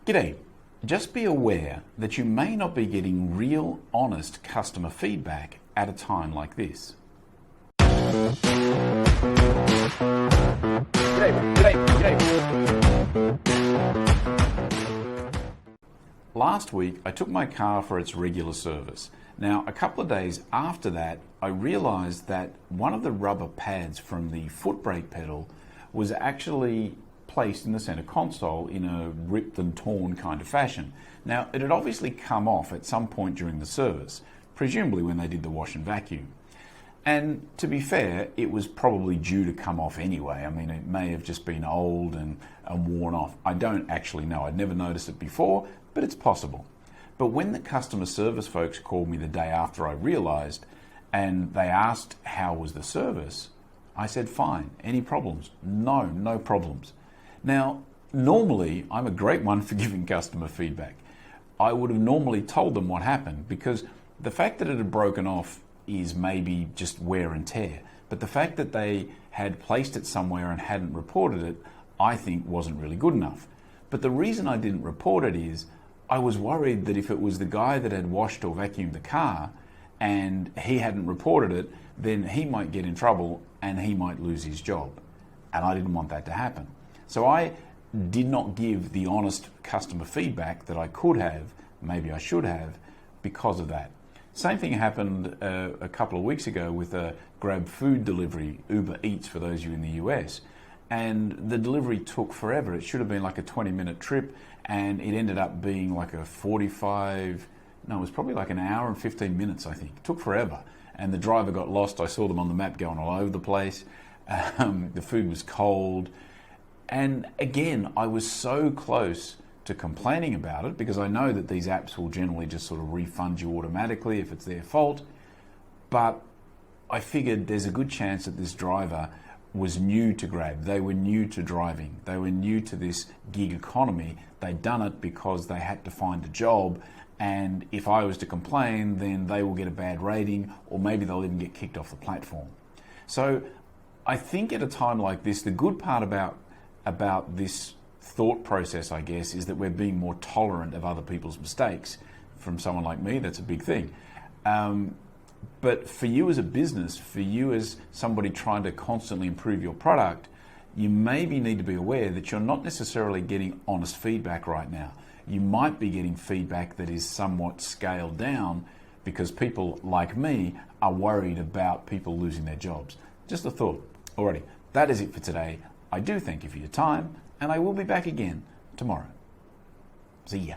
G'day. Just be aware that you may not be getting real, honest customer feedback at a time like this. Last week, I took my car for its regular service. Now, a couple of days after that, I realized that one of the rubber pads from the foot brake pedal was actually placed in the center console in a ripped and torn kind of fashion. Now, it had obviously come off at some point during the service, presumably when they did the wash and vacuum. And to be fair, it was probably due to come off anyway. I mean, it may have just been old and worn off. I don't actually know. I'd never noticed it before, but it's possible. But when the customer service folks called me the day after I realized, and they asked how was the service, I said, fine. Any problems? No problems. Now, normally, I'm a great one for giving customer feedback. I would have normally told them what happened, because the fact that it had broken off is maybe just wear and tear. But the fact that they had placed it somewhere and hadn't reported it, I think wasn't really good enough. But the reason I didn't report it is I was worried that if it was the guy that had washed or vacuumed the car and he hadn't reported it, then he might get in trouble and he might lose his job. And I didn't want that to happen. So I did not give the honest customer feedback that I could have, maybe I should have, because of that. Same thing happened a couple of weeks ago with a Grab food delivery, Uber Eats for those of you in the US. And the delivery took forever. It should have been like a 20-minute trip, and it ended up being like a it was probably like an hour and 15 minutes, I think. It took forever. And the driver got lost. I saw them on the map going all over the place. The food was cold. And again, I was so close to complaining about it, because I know that these apps will generally just sort of refund you automatically if it's their fault. But I figured there's a good chance that this driver was new to Grab. They were new to driving. They were new to this gig economy. They'd done it because they had to find a job. And if I was to complain, then they will get a bad rating, or maybe they'll even get kicked off the platform. So I think at a time like this, the good part about this thought process, I guess, is that we're being more tolerant of other people's mistakes. From someone like me, that's a big thing. But for you as a business, for you as somebody trying to constantly improve your product, you maybe need to be aware that you're not necessarily getting honest feedback right now. You might be getting feedback that is somewhat scaled down because people like me are worried about people losing their jobs. Just a thought. Alrighty, that is it for today. I do thank you for your time, and I will be back again tomorrow. See ya.